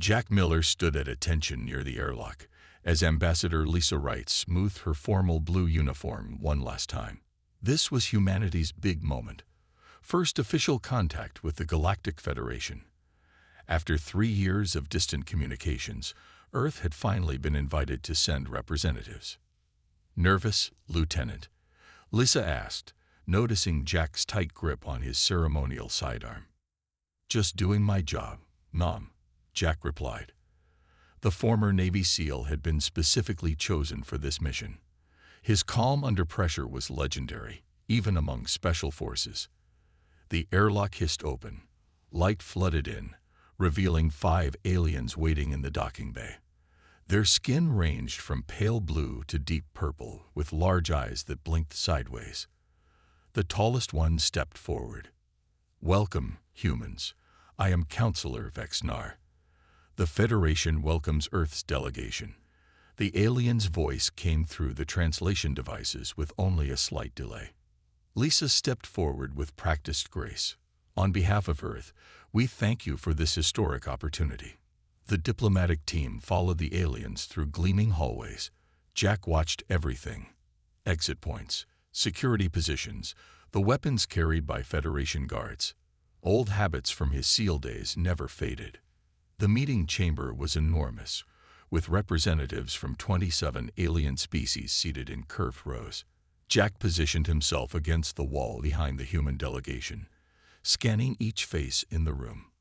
Jack Miller stood at attention near the airlock as Ambassador Lisa Wright smoothed her formal blue uniform one last time. This was humanity's big moment. First official contact with the Galactic Federation. After 3 years of distant communications, Earth had finally been invited to send representatives. "Nervous, Lieutenant?" Lisa asked, noticing Jack's tight grip on his ceremonial sidearm. "Just doing my job, Mom," Jack replied. The former Navy SEAL had been specifically chosen for this mission. His calm under pressure was legendary, even among special forces. The airlock hissed open. Light flooded in, revealing 5 aliens waiting in the docking bay. Their skin ranged from pale blue to deep purple, with large eyes that blinked sideways. The tallest one stepped forward. "Welcome, humans. I am Counselor Vexnar. The Federation welcomes Earth's delegation." The alien's voice came through the translation devices with only a slight delay. Lisa stepped forward with practiced grace. "On behalf of Earth, we thank you for this historic opportunity." The diplomatic team followed the aliens through gleaming hallways. Jack watched everything: exit points, security positions, the weapons carried by Federation guards. Old habits from his SEAL days never faded. The meeting chamber was enormous, with representatives from 27 alien species seated in curved rows. Jack positioned himself against the wall behind the human delegation, scanning each face in the room.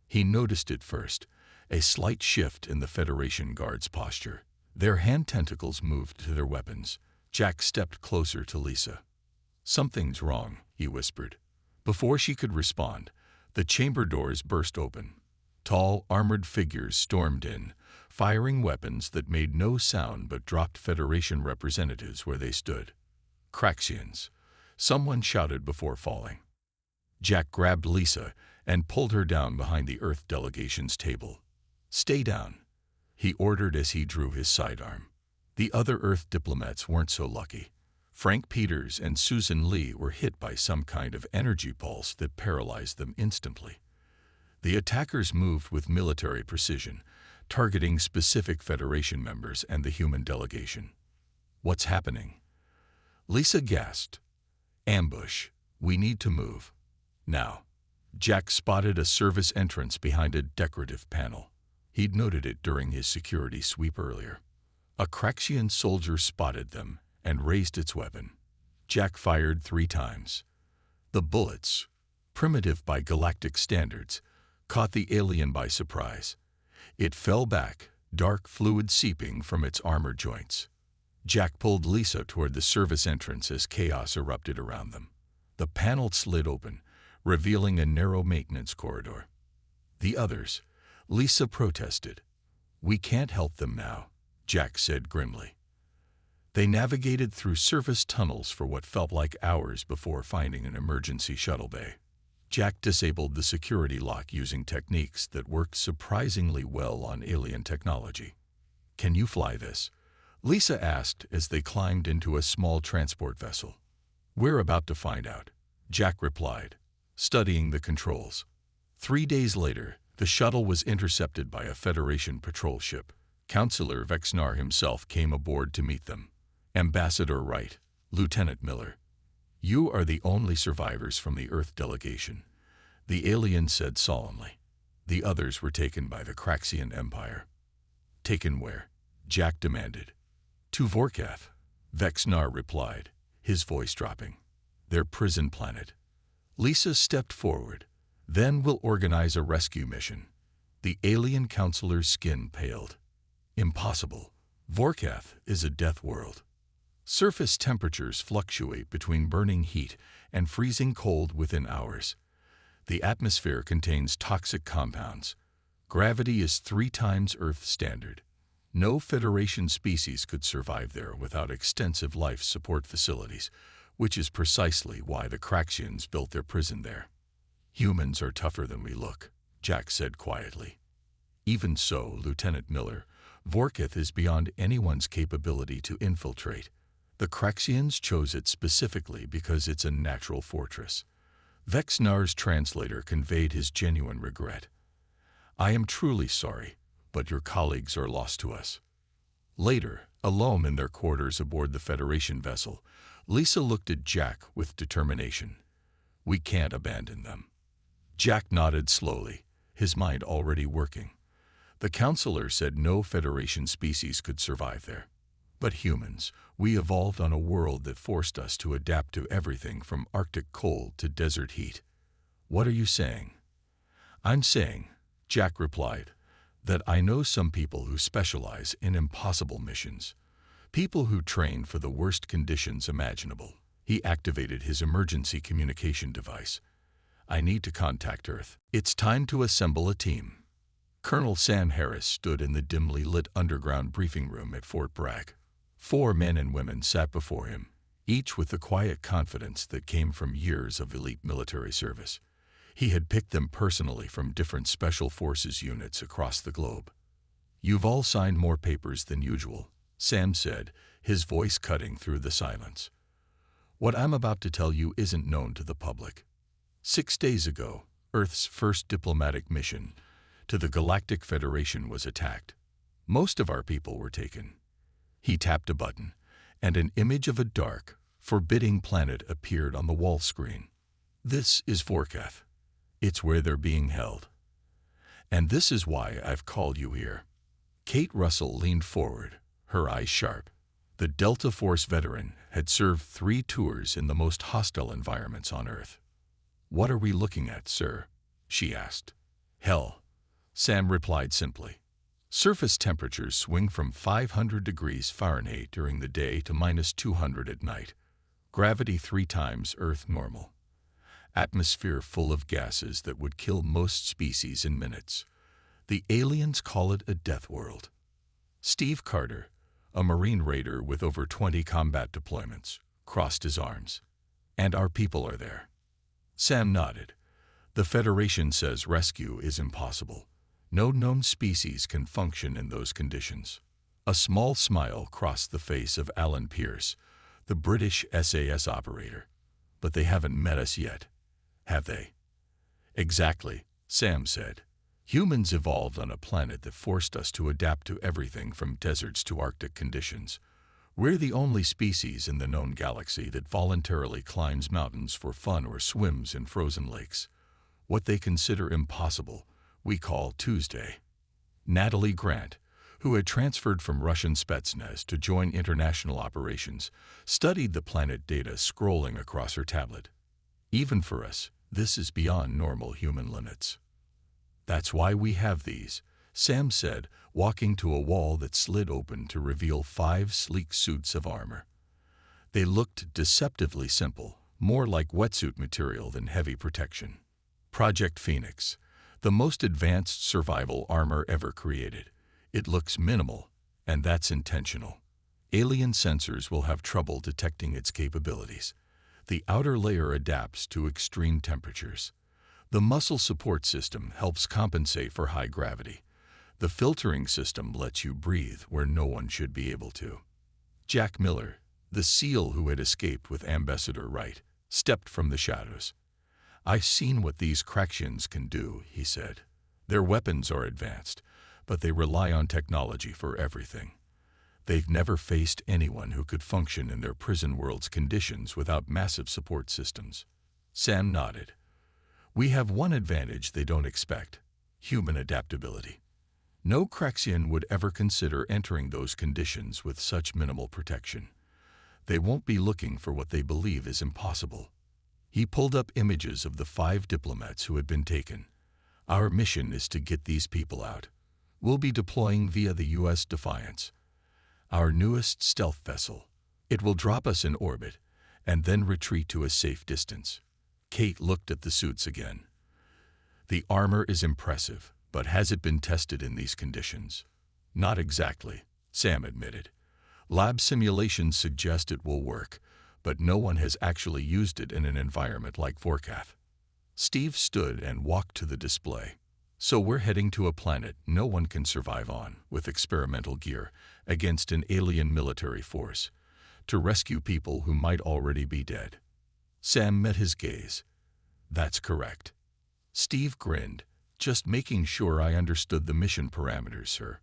He noticed it first, a slight shift in the Federation guards' posture. Their hand tentacles moved to their weapons. Jack stepped closer to Lisa. "Something's wrong," he whispered. Before she could respond, the chamber doors burst open. Tall, armored figures stormed in, firing weapons that made no sound but dropped Federation representatives where they stood. "Craxians," someone shouted before falling. Jack grabbed Lisa and pulled her down behind the Earth delegation's table. "Stay down," he ordered as he drew his sidearm. The other Earth diplomats weren't so lucky. Frank Peters and Susan Lee were hit by some kind of energy pulse that paralyzed them instantly. The attackers moved with military precision, targeting specific Federation members and the human delegation. "What's happening?" Lisa gasped. "Ambush. We need to move. Now." Jack spotted a service entrance behind a decorative panel. He'd noted it during his security sweep earlier. A Craxian soldier spotted them and raised its weapon. Jack fired 3 times. The bullets, primitive by galactic standards, caught the alien by surprise. It fell back, dark fluid seeping from its armor joints. Jack pulled Lisa toward the service entrance as chaos erupted around them. The panel slid open, revealing a narrow maintenance corridor. "The others," Lisa protested. "We can't help them now," Jack said grimly. They navigated through surface tunnels for what felt like hours before finding an emergency shuttle bay. Jack disabled the security lock using techniques that worked surprisingly well on alien technology. "Can you fly this?" Lisa asked as they climbed into a small transport vessel. "We're about to find out," Jack replied, studying the controls. 3 days later, the shuttle was intercepted by a Federation patrol ship. Counselor Vexnar himself came aboard to meet them. "Ambassador Wright, Lieutenant Miller, you are the only survivors from the Earth delegation," the alien said solemnly. "The others were taken by the Craxian Empire." "Taken where?" Jack demanded. "To Vorkath," Vexnar replied, his voice dropping. "Their prison planet." Lisa stepped forward. "Then we'll organize a rescue mission." The alien counselor's skin paled. "Impossible. Vorkath is a death world. Surface temperatures fluctuate between burning heat and freezing cold within hours. The atmosphere contains toxic compounds. Gravity is 3 times Earth standard. No Federation species could survive there without extensive life support facilities, which is precisely why the Craxians built their prison there. "Humans are tougher than we look," Jack said quietly. "Even so, Lieutenant Miller, Vorkath is beyond anyone's capability to infiltrate. The Craxians chose it specifically because it's a natural fortress." Vexnar's translator conveyed his genuine regret. "I am truly sorry. but your colleagues are lost to us." Later, alone in their quarters aboard the Federation vessel, Lisa looked at Jack with determination. "We can't abandon them." Jack nodded slowly, his mind already working. The counselor said no Federation species could survive there. But humans, we evolved on a world that forced us to adapt to everything from Arctic cold to desert heat. "What are you saying?" "I'm saying," Jack replied, "that I know some people who specialize in impossible missions. People who train for the worst conditions imaginable." He activated his emergency communication device. "I need to contact Earth. It's time to assemble a team." Colonel Sam Harris stood in the dimly lit underground briefing room at Fort Bragg. 4 men and women sat before him, each with the quiet confidence that came from years of elite military service. He had picked them personally from different special forces units across the globe. "You've all signed more papers than usual," Sam said, his voice cutting through the silence. "What I'm about to tell you isn't known to the public. 6 days ago, Earth's first diplomatic mission to the Galactic Federation was attacked. Most of our people were taken." He tapped a button, and an image of a dark, forbidding planet appeared on the wall screen. "This is Vorkath. It's where they're being held. And this is why I've called you here." Kate Russell leaned forward, her eyes sharp. The Delta Force veteran had served 3 tours in the most hostile environments on Earth. "What are we looking at, sir?" she asked. "Hell," Sam replied simply. "Surface temperatures swing from 500 degrees Fahrenheit during the day to -200 at night. Gravity 3 times Earth normal. Atmosphere full of gases that would kill most species in minutes. The aliens call it a death world." Steve Carter, a Marine raider with over 20 combat deployments, crossed his arms. "And our people are there." Sam nodded. "The Federation says rescue is impossible. No known species can function in those conditions." A small smile crossed the face of Alan Pierce, the British SAS operator. "But they haven't met us yet, have they?" "Exactly," Sam said. "Humans evolved on a planet that forced us to adapt to everything from deserts to Arctic conditions. We're the only species in the known galaxy that voluntarily climbs mountains for fun or swims in frozen lakes. What they consider impossible, we call Tuesday." Natalie Grant, who had transferred from Russian Spetsnaz to join international operations, studied the planet data scrolling across her tablet. "Even for us, this is beyond normal human limits." "That's why we have these," Sam said, walking to a wall that slid open to reveal 5 sleek suits of armor. They looked deceptively simple, more like wetsuit material than heavy protection. "Project Phoenix, the most advanced survival armor ever created. It looks minimal, and that's intentional. Alien sensors will have trouble detecting its capabilities. The outer layer adapts to extreme temperatures. The muscle support system helps compensate for high gravity. The filtering system lets you breathe where no one should be able to." Jack Miller, the SEAL who had escaped with Ambassador Wright, stepped from the shadows. "I've seen what these Kraxians can do," he said. "Their weapons are advanced, but they rely on technology for everything. They've never faced anyone who could function in their prison world's conditions without massive support systems." Sam nodded. "We have one advantage they don't expect: human adaptability. No Kraxian would ever consider entering those conditions with such minimal protection. They won't be looking for what they believe is impossible." He pulled up images of the 5 diplomats who had been taken. "Our mission is to get these people out. We'll be deploying via the U.S. Defiance, our newest stealth vessel. It will drop us in orbit and then retreat to a safe distance." Kate looked at the suits again. "The armor is impressive, but has it been tested in these conditions?" "Not exactly," Sam admitted. "Lab simulations suggest it will work, but no one has actually used it in an environment like Vorkath." Steve stood and walked to the display. "So we're heading to a planet no one can survive on, with experimental gear, against an alien military force, to rescue people who might already be dead." Sam met his gaze. "That's correct." Steve grinned, Just making sure I understood the mission parameters, sir.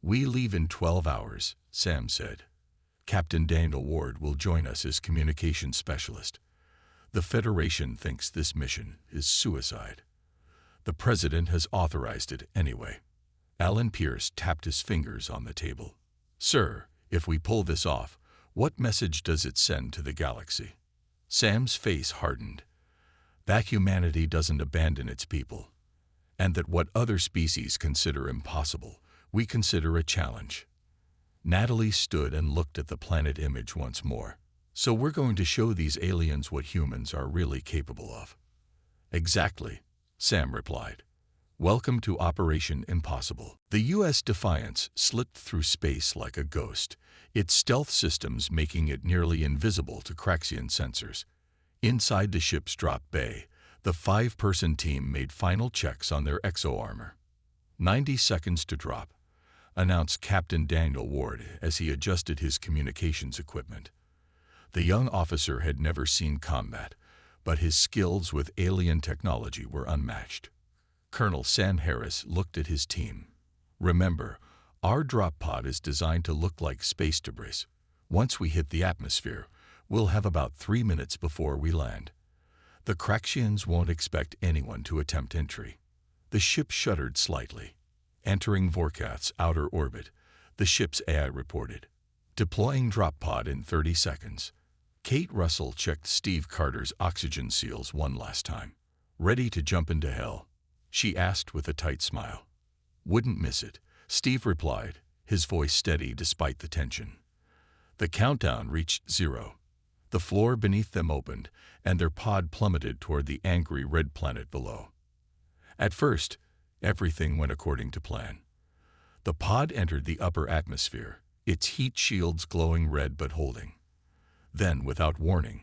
We leave in 12 hours, Sam said. Captain Daniel Ward will join us as communications specialist. The Federation thinks this mission is suicide. The President has authorized it anyway. Alan Pierce tapped his fingers on the table. Sir, if we pull this off, what message does it send to the galaxy? Sam's face hardened. That humanity doesn't abandon its people, and that what other species consider impossible, we consider a challenge. Natalie stood and looked at the planet image once more. So we're going to show these aliens what humans are really capable of. Exactly, Sam replied. Welcome to Operation Impossible. The U.S. Defiance slipped through space like a ghost, its stealth systems making it nearly invisible to Craxian sensors. Inside the ship's drop bay, the 5-person team made final checks on their exo-armor. 90 seconds to drop, announced Captain Daniel Ward as he adjusted his communications equipment. The young officer had never seen combat, but his skills with alien technology were unmatched. Colonel Sam Harris looked at his team. Remember, our drop pod is designed to look like space debris. Once we hit the atmosphere, we'll have about 3 minutes before we land. The Craxians won't expect anyone to attempt entry. The ship shuddered slightly. Entering Vorkath's outer orbit, the ship's AI reported. Deploying drop pod in 30 seconds. Kate Russell checked Steve Carter's oxygen seals one last time. Ready to jump into hell? She asked with a tight smile. Wouldn't miss it, Steve replied, his voice steady despite the tension. The countdown reached 0. The floor beneath them opened, and their pod plummeted toward the angry red planet below. At first, everything went according to plan. The pod entered the upper atmosphere, its heat shields glowing red but holding. Then, without warning,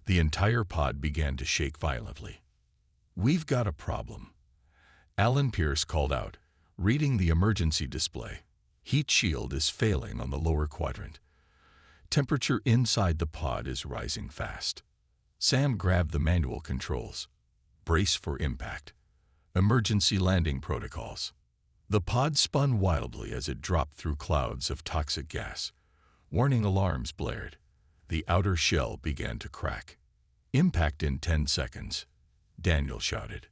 the entire pod began to shake violently. We've got a problem. Alan Pierce called out, reading the emergency display. Heat shield is failing on the lower quadrant. Temperature inside the pod is rising fast. Sam grabbed the manual controls. Brace for impact. Emergency landing protocols. The pod spun wildly as it dropped through clouds of toxic gas. Warning alarms blared. The outer shell began to crack. Impact in 10 seconds, Daniel shouted.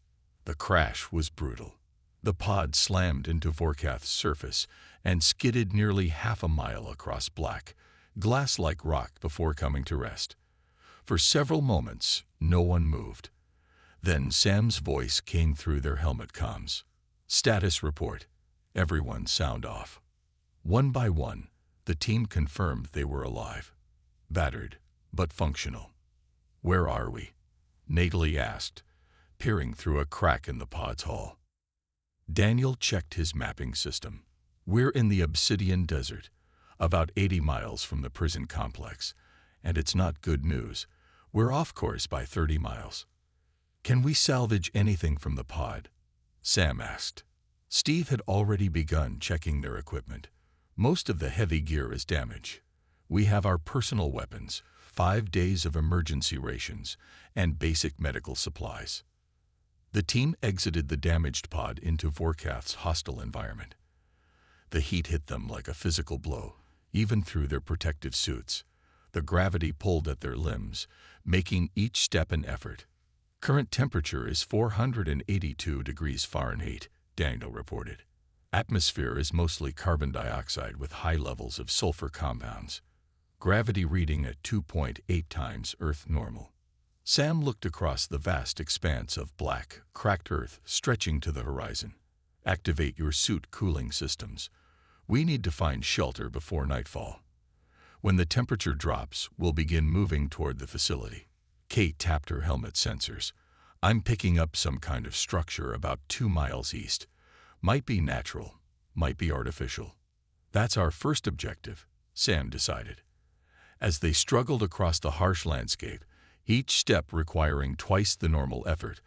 The crash was brutal. The pod slammed into Vorkath's surface and skidded nearly half a mile across black, glass-like rock before coming to rest. For several moments, no one moved. Then Sam's voice came through their helmet comms. Status report. Everyone sound off. One by one, the team confirmed they were alive. Battered, but functional. Where are we? Natalie asked, peering through a crack in the pod's hull. Daniel checked his mapping system. We're in the Obsidian Desert, about 80 miles from the prison complex, and it's not good news. We're off course by 30 miles. Can we salvage anything from the pod? Sam asked. Steve had already begun checking their equipment. Most of the heavy gear is damaged. We have our personal weapons, 5 days of emergency rations, and basic medical supplies. The team exited the damaged pod into Vorkath's hostile environment. The heat hit them like a physical blow, even through their protective suits. The gravity pulled at their limbs, making each step an effort. Current temperature is 482 degrees Fahrenheit, Daniel reported. Atmosphere is mostly carbon dioxide with high levels of sulfur compounds. Gravity reading at 2.8 times Earth normal. Sam looked across the vast expanse of black, cracked Earth stretching to the horizon. Activate your suit cooling systems. We need to find shelter before nightfall. When the temperature drops, we'll begin moving toward the facility. Kate tapped her helmet sensors. I'm picking up some kind of structure about 2 miles east. Might be natural, might be artificial. That's our first objective, Sam decided. As they struggled across the harsh landscape, each step requiring twice the normal effort,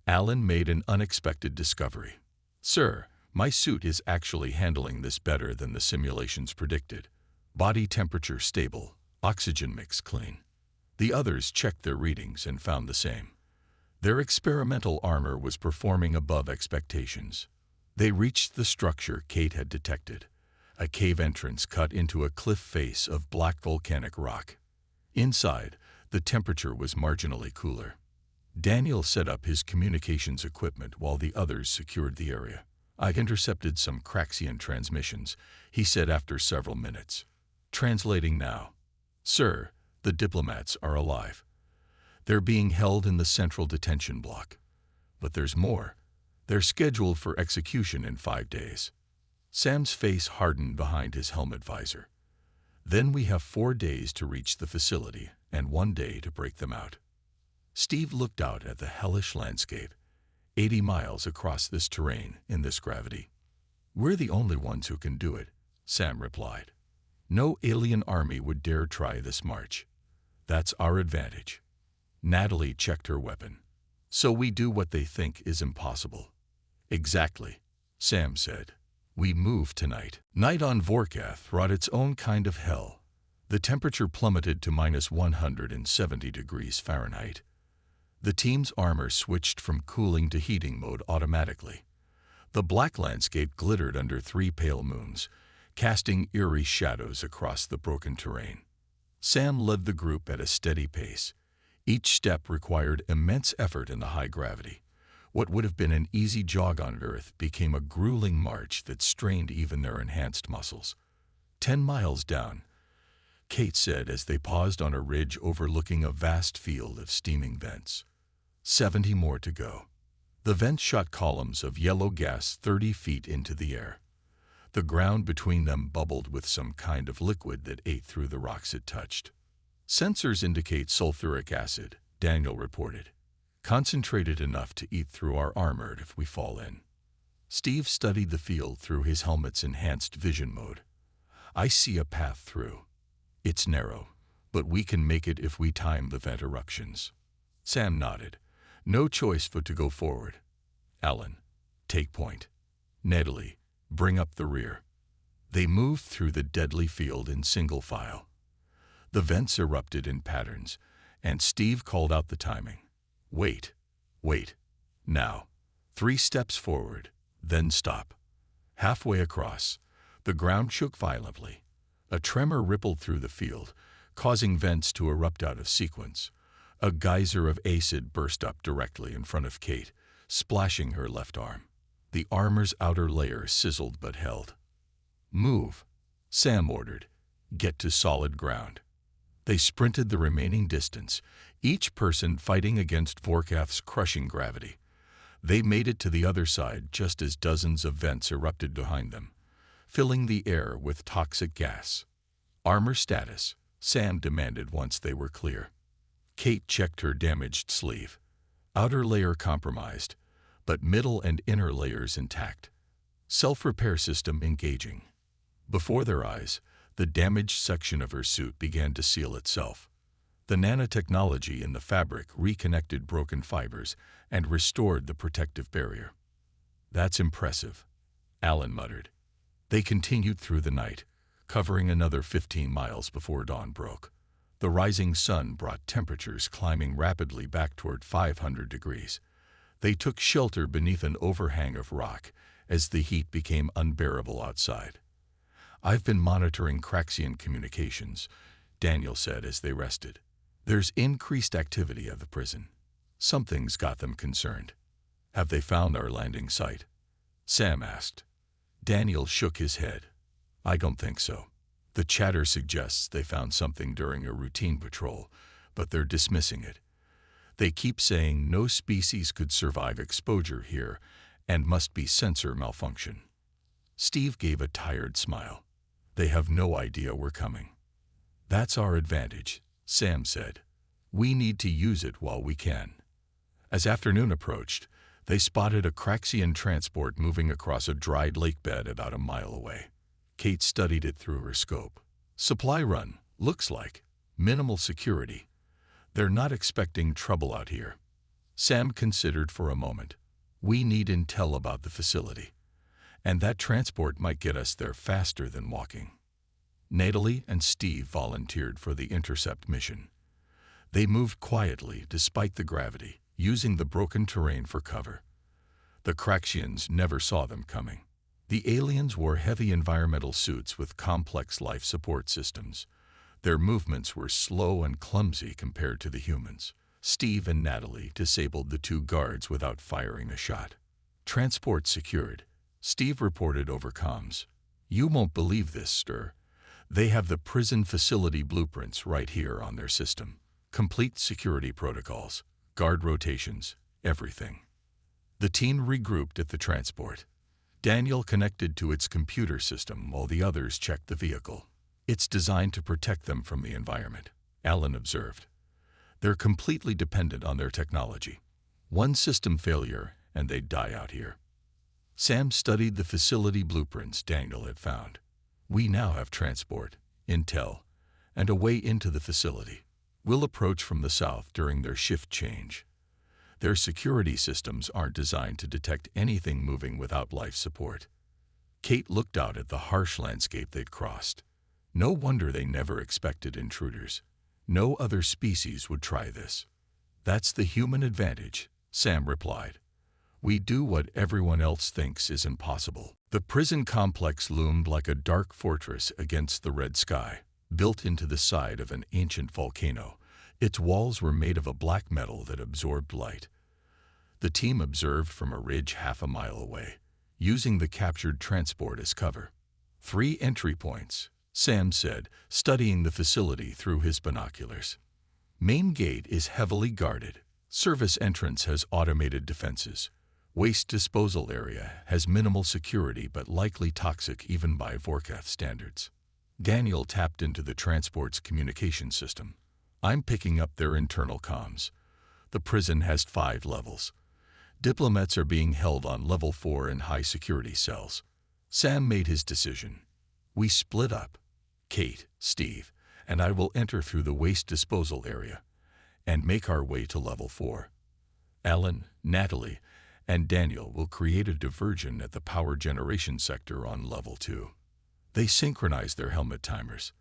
Alan made an unexpected discovery. Sir, my suit is actually handling this better than the simulations predicted. Body temperature stable, oxygen mix clean. The others checked their readings and found the same. Their experimental armor was performing above expectations. They reached the structure Kate had detected, a cave entrance cut into a cliff face of black volcanic rock. Inside, the temperature was marginally cooler. Daniel set up his communications equipment while the others secured the area. "I intercepted some Craxian transmissions," he said after several minutes. "Translating now. Sir, the diplomats are alive. They're being held in the central detention block. But there's more. They're scheduled for execution in 5 days." Sam's face hardened behind his helmet visor. "Then we have 4 days to reach the facility and 1 day to break them out." Steve looked out at the hellish landscape, 80 miles across this terrain in this gravity. "We're the only ones who can do it," Sam replied. "No alien army would dare try this march. That's our advantage." Natalie checked her weapon. "So we do what they think is impossible." "Exactly," Sam said. "We move tonight." Night on Vorkath wrought its own kind of hell. The temperature plummeted to -170 degrees Fahrenheit. The team's armor switched from cooling to heating mode automatically. The black landscape glittered under 3 pale moons, casting eerie shadows across the broken terrain. Sam led the group at a steady pace. Each step required immense effort in the high gravity. What would have been an easy jog on Earth became a grueling march that strained even their enhanced muscles. 10 miles down, Kate said as they paused on a ridge overlooking a vast field of steaming vents. 70 more to go. The vents shot columns of yellow gas 30 feet into the air. The ground between them bubbled with some kind of liquid that ate through the rocks it touched. "Sensors indicate sulfuric acid," Daniel reported. "Concentrated enough to eat through our armor if we fall in." Steve studied the field through his helmet's enhanced vision mode. "I see a path through. It's narrow, but we can make it if we time the vent eruptions." Sam nodded. "No choice but to go forward. Alan, take point. Natalie, bring up the rear." They moved through the deadly field in single file. The vents erupted in patterns, and Steve called out the timing. "Wait, wait, now. 3 steps forward, then stop." Halfway across, the ground shook violently. A tremor rippled through the field, causing vents to erupt out of sequence. A geyser of acid burst up directly in front of Kate, splashing her left arm. The armor's outer layer sizzled but held. "Move," Sam ordered. "Get to solid ground." They sprinted the remaining distance, each person fighting against Vorkath's crushing gravity. They made it to the other side just as dozens of vents erupted behind them, filling the air with toxic gas. "Armor status," Sam demanded once they were clear. Kate checked her damaged sleeve. Outer layer compromised, but middle and inner layers intact. Self-repair system engaging. Before their eyes, the damaged section of her suit began to seal itself. The nanotechnology in the fabric reconnected broken fibers and restored the protective barrier. "That's impressive," Alan muttered. They continued through the night, covering another 15 miles before dawn broke. The rising sun brought temperatures climbing rapidly back toward 500 degrees. They took shelter beneath an overhang of rock as the heat became unbearable outside. "I've been monitoring Craxian communications," Daniel said as they rested. "There's increased activity at the prison. Something's got them concerned." "Have they found our landing site?" Sam asked. Daniel shook his head. "I don't think so. The chatter suggests they found something during a routine patrol, but they're dismissing it. They keep saying no species could survive exposure here and must be sensor malfunction." Steve gave a tired smile. "They have no idea we're coming." "That's our advantage," Sam said. "We need to use it while we can." As afternoon approached, they spotted a Craxian transport moving across a dried lake bed about a mile away. Kate studied it through her scope. "Supply run, looks like. Minimal security. They're not expecting trouble out here." Sam considered for a moment. "We need intel about the facility, and that transport might get us there faster than walking." Natalie and Steve volunteered for the intercept mission. They moved quietly despite the gravity, using the broken terrain for cover. The Craxians never saw them coming. The aliens wore heavy environmental suits with complex life support systems. Their movements were slow and clumsy compared to the humans. Steve and Natalie disabled the two guards without firing a shot. Transport secured. Steve reported over comms. "You won't believe this, sir. They have the prison facility blueprints right here on their system. Complete security protocols, guard rotations, everything." The team regrouped at the transport. Daniel connected to its computer system while the others checked the vehicle. "It's designed to protect them from the environment," Alan observed. "They're completely dependent on their technology. One system failure and they'd die out here." Sam studied the facility blueprints Daniel had found. "We now have transport, intel, and a way into the facility. We'll approach from the south during their shift change. Their security systems aren't designed to detect anything moving without life support." Kate looked out at the harsh landscape they'd crossed. No wonder they never expected intruders. No other species would try this. "That's the human advantage," Sam replied. "We do what everyone else thinks is impossible." The prison complex loomed like a dark fortress against the red sky, built into the side of an ancient volcano. Its walls were made of a black metal that absorbed light. The team observed from a ridge half a mile away, using the captured transport as cover. "3 entry points," Sam said, studying the facility through his binoculars. "Main gate is heavily guarded. Service entrance has automated defenses. Waste disposal area has minimal security but likely toxic even by Vorkath standards." Daniel tapped into the transport's communication system. "I'm picking up their internal comms. The prison has 5 levels. Diplomats are being held on level 4 in high-security cells." Sam made his decision. "We split up. Kate, Steve, and I will enter through the waste disposal area and make our way to level 4. Alan, Natalie, and Daniel will create a diversion at the power generation sector on level 2. They synchronized their helmet timers.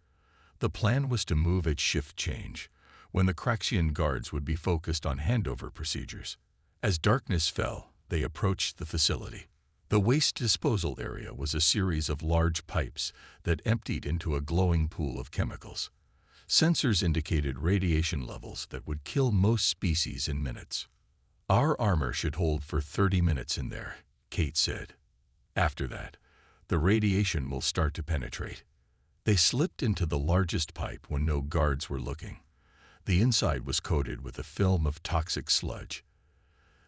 The plan was to move at shift change, when the Craxian guards would be focused on handover procedures. As darkness fell, they approached the facility. The waste disposal area was a series of large pipes that emptied into a glowing pool of chemicals. Sensors indicated radiation levels that would kill most species in minutes. "Our armor should hold for 30 minutes in there," Kate said. "After that, the radiation will start to penetrate." They slipped into the largest pipe when no guards were looking. The inside was coated with a film of toxic sludge.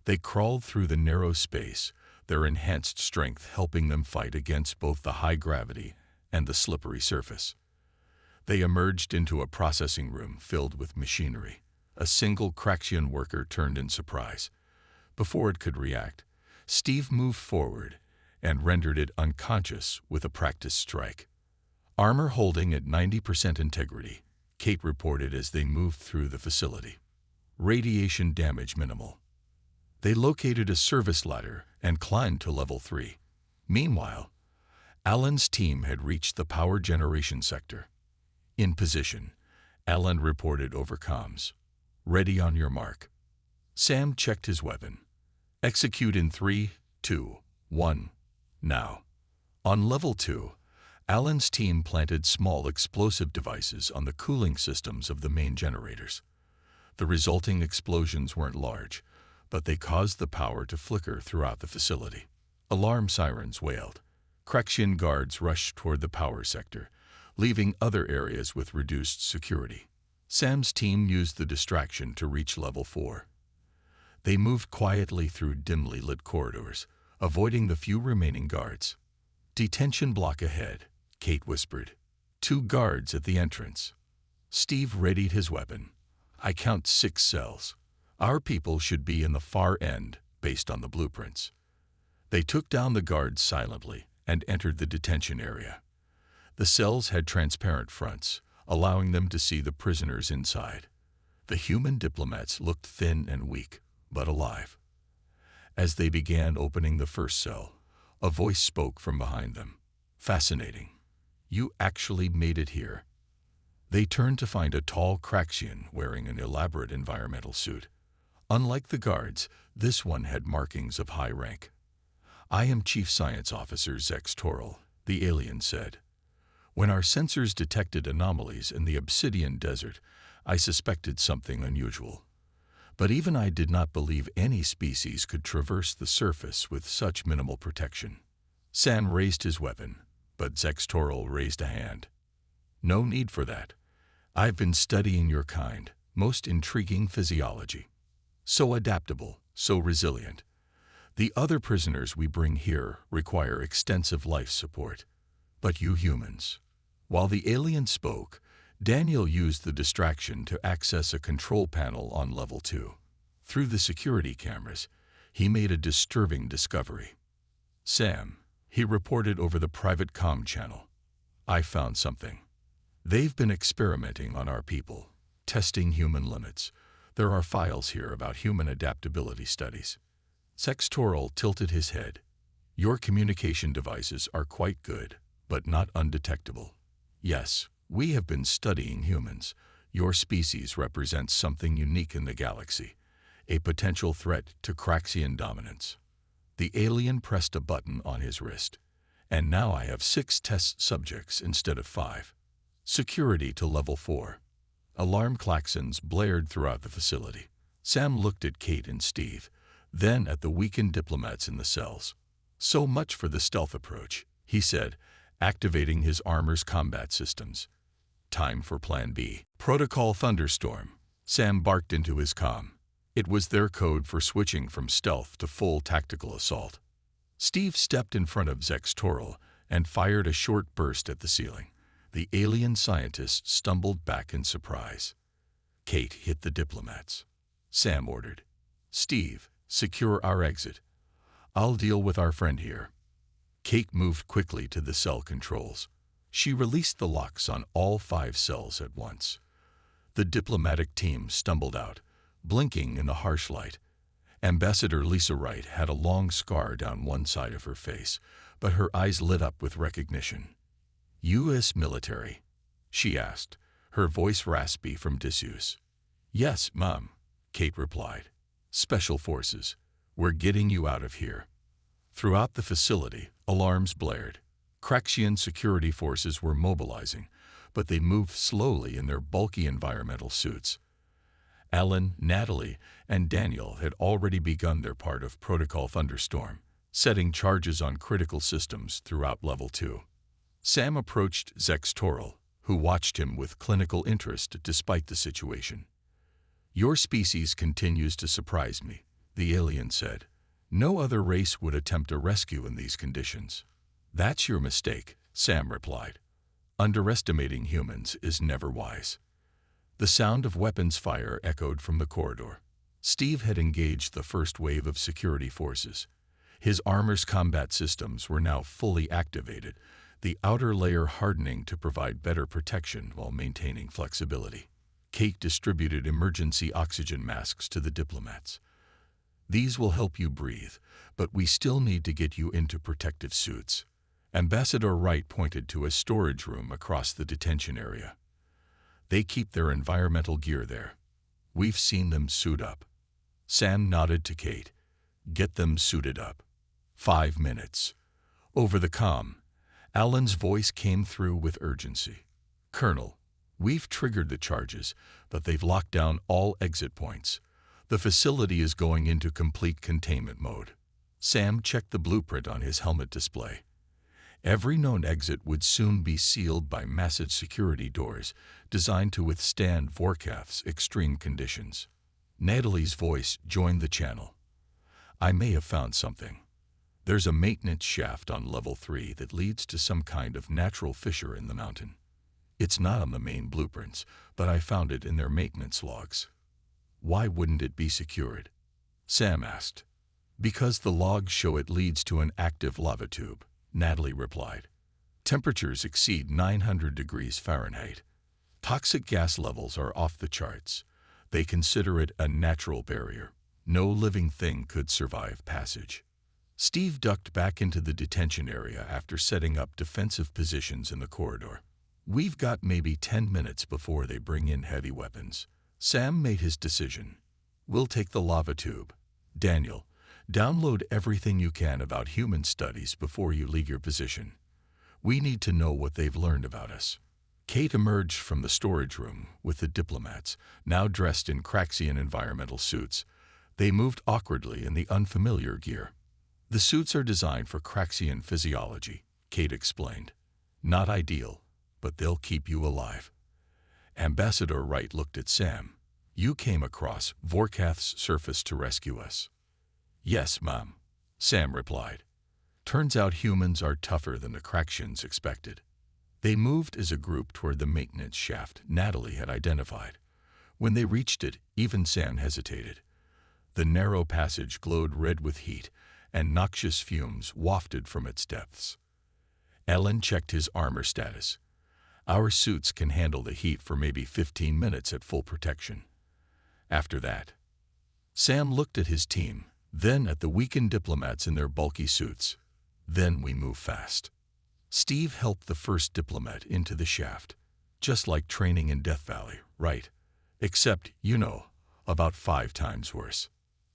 They crawled through the narrow space, their enhanced strength helping them fight against both the high gravity and the slippery surface. They emerged into a processing room filled with machinery. A single Craxian worker turned in surprise. Before it could react, Steve moved forward and rendered it unconscious with a practice strike. "Armor holding at 90% integrity," Kate reported as they moved through the facility. "Radiation damage minimal." They located a service ladder and climbed to level 3. Meanwhile, Alan's team had reached the power generation sector. "In position," Alan reported over comms. "Ready on your mark." Sam checked his weapon. "Execute in 3, 2, 1, now." On level 2, Alan's team planted small explosive devices on the cooling systems of the main generators. The resulting explosions weren't large, but they caused the power to flicker throughout the facility. Alarm sirens wailed. Craxian guards rushed toward the power sector, leaving other areas with reduced security. Sam's team used the distraction to reach level 4. They moved quietly through dimly lit corridors, avoiding the few remaining guards. "Detention block ahead," Kate whispered. 2 guards at the entrance. Steve readied his weapon. "I count 6 cells. Our people should be in the far end, based on the blueprints." They took down the guards silently and entered the detention area. The cells had transparent fronts, allowing them to see the prisoners inside. The human diplomats looked thin and weak, but alive. As they began opening the first cell, a voice spoke from behind them. "Fascinating. You actually made it here." They turned to find a tall Craxian wearing an elaborate environmental suit. Unlike the guards, this one had markings of high rank. "I am Chief Science Officer Zex Toril," the alien said. "When our sensors detected anomalies in the Obsidian Desert, I suspected something unusual. But even I did not believe any species could traverse the surface with such minimal protection." Sam raised his weapon, but Zex Toril raised a hand. "No need for that. I've been studying your kind, most intriguing physiology. So adaptable, so resilient. The other prisoners we bring here require extensive life support. But you humans." While the alien spoke, Daniel used the distraction to access a control panel on level 2. Through the security cameras, he made a disturbing discovery. "Sam," he reported over the private comm channel, "I found something. They've been experimenting on our people, testing human limits. There are files here about human adaptability studies." Zex Toril tilted his head. "Your communication devices are quite good, but not undetectable. Yes, we have been studying humans. Your species represents something unique in the galaxy, a potential threat to Craxian dominance." The alien pressed a button on his wrist. "And now I have 6 test subjects instead of 5. Security to level 4. Alarm klaxons blared throughout the facility. Sam looked at Kate and Steve, then at the weakened diplomats in the cells. "So much for the stealth approach," he said, activating his armor's combat systems. "Time for Plan B. Protocol Thunderstorm." Sam barked into his comm. It was their code for switching from stealth to full tactical assault. Steve stepped in front of Zex Toril and fired a short burst at the ceiling. The alien scientist stumbled back in surprise. Kate hit the diplomats. Sam ordered, "Steve, secure our exit. I'll deal with our friend here." Kate moved quickly to the cell controls. She released the locks on all 5 cells at once. The diplomatic team stumbled out, blinking in the harsh light. Ambassador Lisa Wright had a long scar down one side of her face, but her eyes lit up with recognition. "U.S. military?" she asked, her voice raspy from disuse. "Yes, Mom," Kate replied. "Special Forces. We're getting you out of here." Throughout the facility, alarms blared. Craxian security forces were mobilizing, but they moved slowly in their bulky environmental suits. Alan, Natalie, and Daniel had already begun their part of Protocol Thunderstorm, setting charges on critical systems throughout Level 2. Sam approached Zex Toril, who watched him with clinical interest despite the situation. "Your species continues to surprise me," the alien said. "No other race would attempt a rescue in these conditions." "That's your mistake," Sam replied. "Underestimating humans is never wise." The sound of weapons fire echoed from the corridor. Steve had engaged the first wave of security forces. His armor's combat systems were now fully activated, the outer layer hardening to provide better protection while maintaining flexibility. Kate distributed emergency oxygen masks to the diplomats. "These will help you breathe, but we still need to get you into protective suits." Ambassador Wright pointed to a storage room across the detention area. "They keep their environmental gear there. We've seen them suit up." Sam nodded to Kate. "Get them suited up." 5 minutes. Over the comm, Alan's voice came through with urgency. "Colonel, we've triggered the charges, but they've locked down all exit points. The facility is going into complete containment mode." Sam checked the blueprint on his helmet display. Every known exit would soon be sealed by massive security doors designed to withstand Vorkath's extreme conditions. Natalie's voice joined the channel. "I may have found something. There's a maintenance shaft on level 3 that leads to some kind of natural fissure in the mountain. It's not on the main blueprints, but I found it in their maintenance logs." "Why wouldn't it be secured?" Sam asked. "Because the logs show it leads to an active lava tube," Natalie replied. "Temperatures exceed 900 degrees Fahrenheit. Toxic gas levels are off the charts. They consider it a natural barrier. No living thing could survive passage." Steve ducked back into the detention area after setting up defensive positions in the corridor. "We've got maybe 10 minutes before they bring in heavy weapons." Sam made his decision. we'll take the lava tube. Daniel, download everything you can about human studies before you leave your position. We need to know what they've learned about us. Kate emerged from the storage room with the diplomats, now dressed in Craxian environmental suits. They moved awkwardly in the unfamiliar gear. The suits are designed for Craxian physiology, Kate explained. Not ideal, but they'll keep you alive. Ambassador Wright looked at Sam. You came across Vorkath's surface to rescue us. Yes, Mom, Sam replied. Turns out humans are tougher than the Craxians expected. They moved as a group toward the maintenance shaft Natalie had identified. When they reached it, even Sam hesitated. The narrow passage glowed red with heat, and noxious fumes wafted from its depths. Ellen checked his armor status. Our suits can handle the heat for maybe 15 minutes at full protection. After that, Sam looked at his team, then at the weakened diplomats in their bulky suits. Then we move fast. Steve helped the first diplomat into the shaft, just like training in Death Valley, right? Except, about 5 times worse.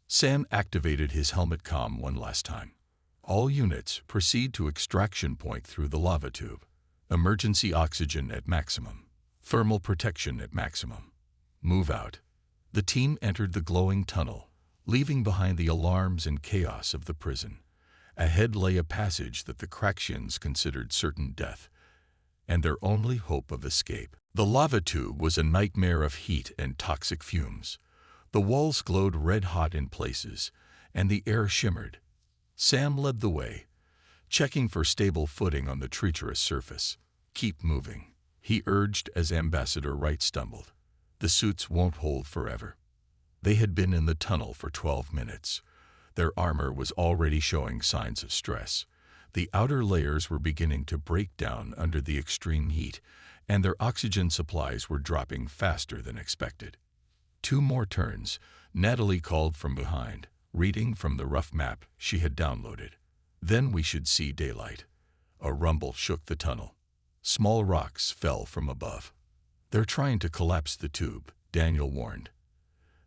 Sam activated his helmet comm one last time. All units proceed to extraction point through the lava tube. Emergency oxygen at maximum. Thermal protection at maximum. Move out. The team entered the glowing tunnel, leaving behind the alarms and chaos of the prison. Ahead lay a passage that the Craxians considered certain death, and their only hope of escape. The lava tube was a nightmare of heat and toxic fumes. The walls glowed red-hot in places, and the air shimmered. Sam led the way, checking for stable footing on the treacherous surface. Keep moving, he urged as Ambassador Wright stumbled. The suits won't hold forever. They had been in the tunnel for 12 minutes. Their armor was already showing signs of stress. The outer layers were beginning to break down under the extreme heat, and their oxygen supplies were dropping faster than expected. 2 more turns, Natalie called from behind, reading from the rough map she had downloaded. Then we should see daylight. A rumble shook the tunnel. Small rocks fell from above. They're trying to collapse the tube, Daniel warned.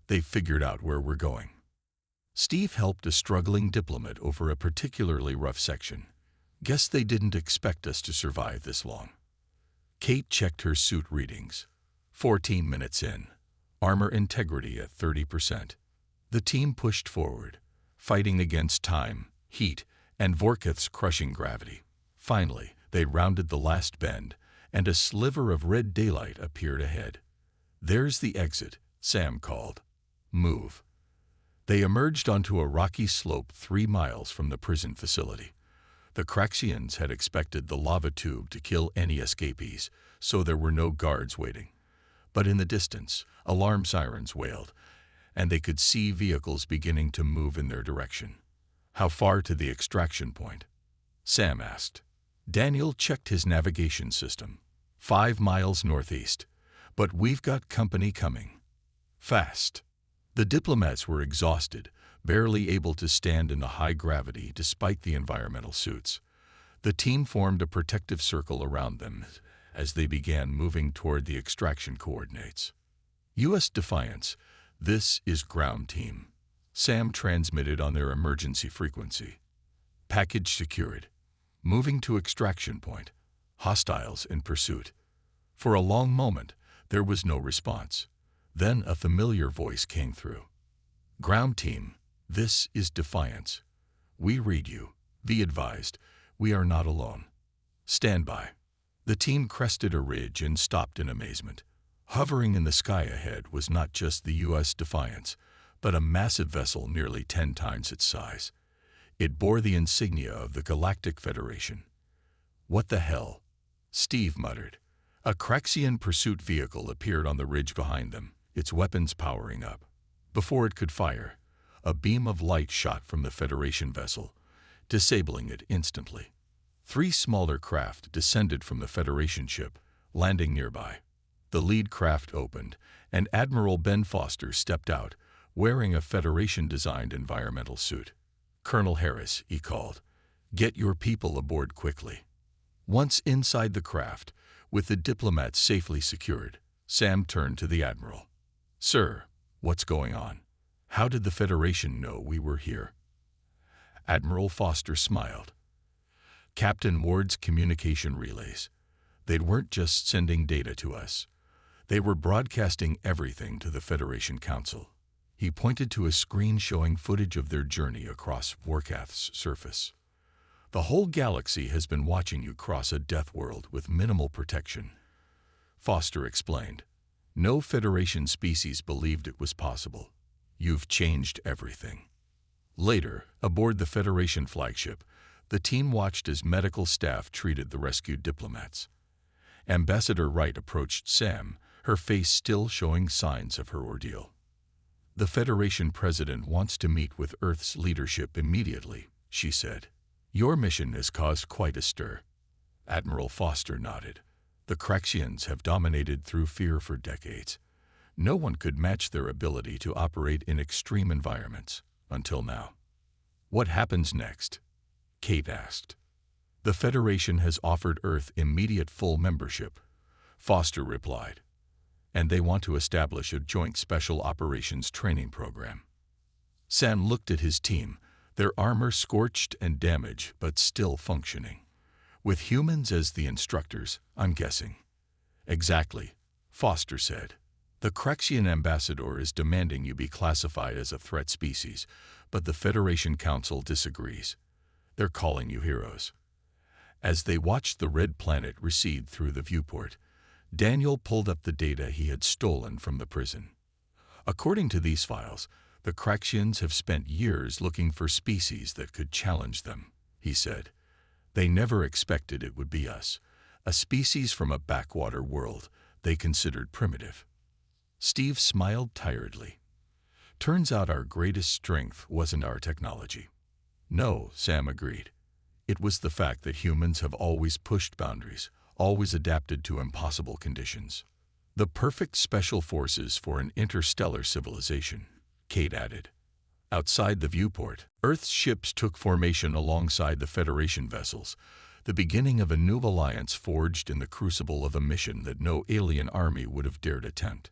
They've figured out where we're going. Steve helped a struggling diplomat over a particularly rough section. Guess they didn't expect us to survive this long. Kate checked her suit readings. 14 minutes in. Armor integrity at 30%. The team pushed forward, fighting against time, heat, and Vorkath's crushing gravity. Finally, they rounded the last bend, and a sliver of red daylight appeared ahead. There's the exit, Sam called. Move. They emerged onto a rocky slope 3 miles from the prison facility. The Craxians had expected the lava tube to kill any escapees, so there were no guards waiting. But in the distance, alarm sirens wailed, and they could see vehicles beginning to move in their direction. How far to the extraction point? Sam asked. Daniel checked his navigation system. 5 miles northeast. But we've got company coming. Fast. The diplomats were exhausted, barely able to stand in the high gravity despite the environmental suits. The team formed a protective circle around them as they began moving toward the extraction coordinates. U.S. Defiance, this is ground team. Sam transmitted on their emergency frequency. Package secured. Moving to extraction point. Hostiles in pursuit. For a long moment, there was no response. Then a familiar voice came through. Ground team, this is Defiance. We read you. Be advised, we are not alone. Stand by. The team crested a ridge and stopped in amazement. Hovering in the sky ahead was not just the U.S. Defiance, but a massive vessel nearly 10 times its size. It bore the insignia of the Galactic Federation. What the hell? Steve muttered. A Craxian pursuit vehicle appeared on the ridge behind them, its weapons powering up. Before it could fire, a beam of light shot from the Federation vessel, disabling it instantly. 3 smaller craft descended from the Federation ship, landing nearby. The lead craft opened, and Admiral Ben Foster stepped out, wearing a Federation-designed environmental suit. Colonel Harris, he called, get your people aboard quickly. Once inside the craft, with the diplomats safely secured, Sam turned to the Admiral. Sir, what's going on? How did the Federation know we were here? Admiral Foster smiled. Captain Ward's communication relays. They weren't just sending data to us. They were broadcasting everything to the Federation Council. He pointed to a screen showing footage of their journey across Vorkath's surface. The whole galaxy has been watching you cross a death world with minimal protection. Foster explained. No Federation species believed it was possible. You've changed everything. Later, aboard the Federation flagship, the team watched as medical staff treated the rescued diplomats. Ambassador Wright approached Sam, her face still showing signs of her ordeal. The Federation president wants to meet with Earth's leadership immediately, she said. Your mission has caused quite a stir. Admiral Foster nodded. The Craxians have dominated through fear for decades. No one could match their ability to operate in extreme environments, until now. What happens next? Kate asked. The Federation has offered Earth immediate full membership, Foster replied. And they want to establish a joint special operations training program. Sam looked at his team, their armor scorched and damaged but still functioning. With humans as the instructors, I'm guessing. Exactly, Foster said. The Craxian ambassador is demanding you be classified as a threat species, but the Federation Council disagrees. They're calling you heroes. As they watched the red planet recede through the viewport, Daniel pulled up the data he had stolen from the prison. According to these files, the Craxians have spent years looking for species that could challenge them, he said. They never expected it would be us, a species from a backwater world they considered primitive. Steve smiled tiredly. Turns out our greatest strength wasn't our technology. No, Sam agreed. It was the fact that humans have always pushed boundaries, always adapted to impossible conditions. The perfect special forces for an interstellar civilization, Kate added. Outside the viewport, Earth's ships took formation alongside the Federation vessels, the beginning of a new alliance forged in the crucible of a mission that no alien army would have dared attempt.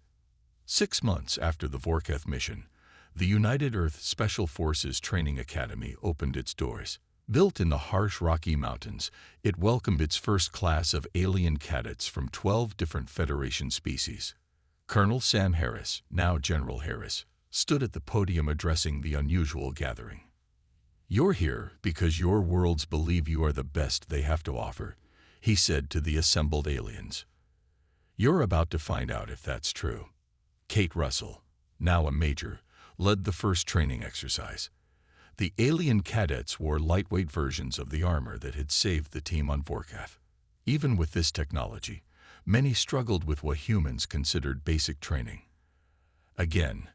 6 months after the Vorkath mission, the United Earth Special Forces Training Academy opened its doors. Built in the harsh Rocky Mountains, it welcomed its first class of alien cadets from 12 different Federation species. Colonel Sam Harris, now General Harris, stood at the podium addressing the unusual gathering. You're here because your worlds believe you are the best they have to offer, he said to the assembled aliens. You're about to find out if that's true. Kate Russell, now a major, led the first training exercise. The alien cadets wore lightweight versions of the armor that had saved the team on Vorkath. Even with this technology, many struggled with what humans considered basic training. Again,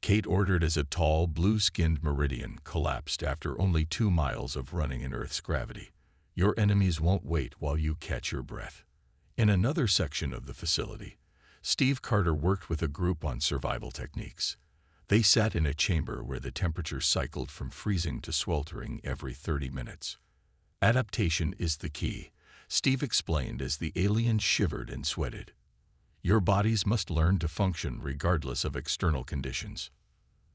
Kate ordered as a tall, blue-skinned Meridian collapsed after only 2 miles of running in Earth's gravity. Your enemies won't wait while you catch your breath. In another section of the facility, Steve Carter worked with a group on survival techniques. They sat in a chamber where the temperature cycled from freezing to sweltering every 30 minutes. Adaptation is the key, Steve explained as the aliens shivered and sweated. Your bodies must learn to function regardless of external conditions.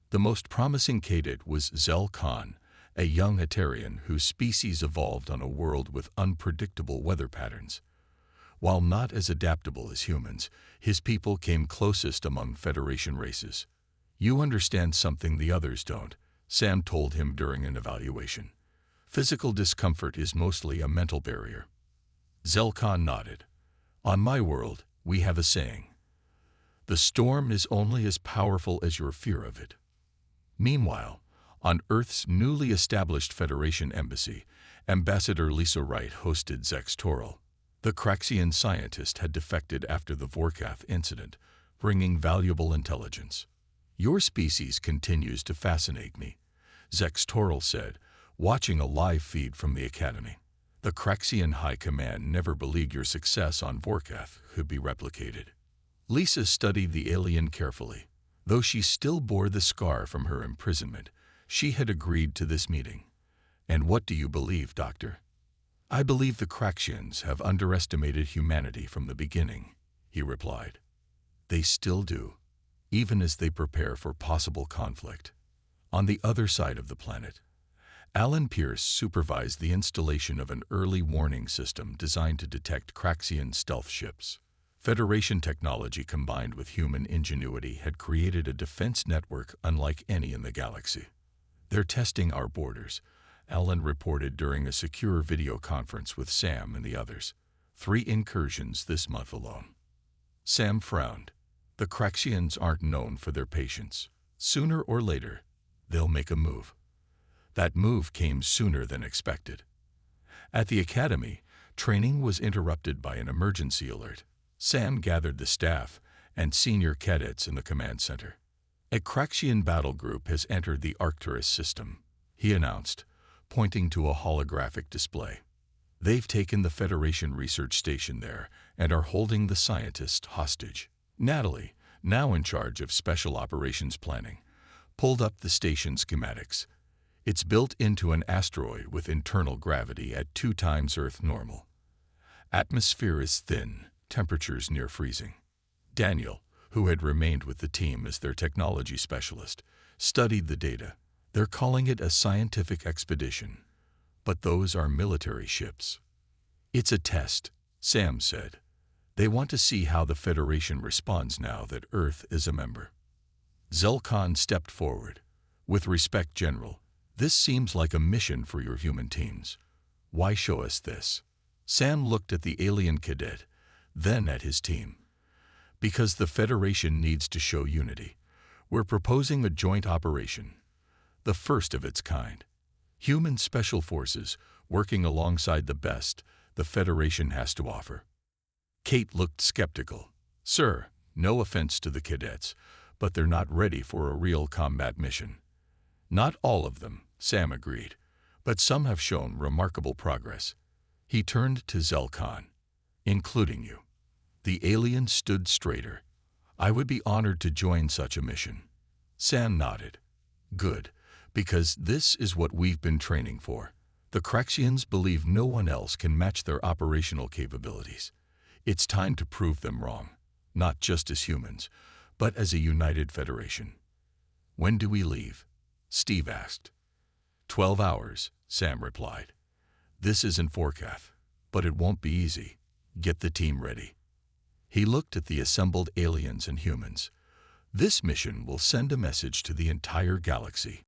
The most promising cadet was Zel Khan, a young Atarian whose species evolved on a world with unpredictable weather patterns. While not as adaptable as humans, his people came closest among Federation races. You understand something the others don't, Sam told him during an evaluation. Physical discomfort is mostly a mental barrier. Zelkan nodded. On my world, we have a saying. The storm is only as powerful as your fear of it. Meanwhile, on Earth's newly established Federation embassy, Ambassador Lisa Wright hosted Zex Toril. The Craxian scientist had defected after the Vorkath incident, bringing valuable intelligence. Your species continues to fascinate me, Zex Toril said, watching a live feed from the Academy. The Craxian High Command never believed your success on Vorkath could be replicated. Lisa studied the alien carefully. Though she still bore the scar from her imprisonment, she had agreed to this meeting. And what do you believe, Doctor? I believe the Craxians have underestimated humanity from the beginning, he replied. They still do. even as they prepare for possible conflict. On the other side of the planet, Alan Pierce supervised the installation of an early warning system designed to detect Craxian stealth ships. Federation technology combined with human ingenuity had created a defense network unlike any in the galaxy. "They're testing our borders," Alan reported during a secure video conference with Sam and the others. 3 incursions this month alone. Sam frowned. The Craxians aren't known for their patience. Sooner or later, they'll make a move. That move came sooner than expected. At the academy, training was interrupted by an emergency alert. Sam gathered the staff and senior cadets in the command center. "A Craxian battle group has entered the Arcturus system," he announced, pointing to a holographic display. "They've taken the Federation research station there and are holding the scientist hostage." Natalie, now in charge of special operations planning, pulled up the station schematics. It's built into an asteroid with internal gravity at 2 times Earth normal. Atmosphere is thin, temperatures near freezing. Daniel, who had remained with the team as their technology specialist, studied the data. "They're calling it a scientific expedition, but those are military ships." "It's a test," Sam said. "They want to see how the Federation responds now that Earth is a member." Zelkon stepped forward. "With respect, General, this seems like a mission for your human teams. Why show us this?" Sam looked at the alien cadet, then at his team. "Because the Federation needs to show unity. We're proposing a joint operation, the first of its kind. Human special forces working alongside the best the Federation has to offer." Kate looked skeptical. "Sir, no offense to the cadets, but they're not ready for a real combat mission." "Not all of them," Sam agreed, "but some have shown remarkable progress." He turned to Zelkon. "Including you." The alien stood straighter. "I would be honored to join such a mission." Sam nodded. "Good, because this is what we've been training for. The Craxians believe no one else can match their operational capabilities. It's time to prove them wrong, not just as humans, but as a united Federation." "When do we leave?" Steve asked. 12 hours, Sam replied. "This isn't forecast, but it won't be easy. Get the team ready." He looked at the assembled aliens and humans. "This mission will send a message to the entire galaxy.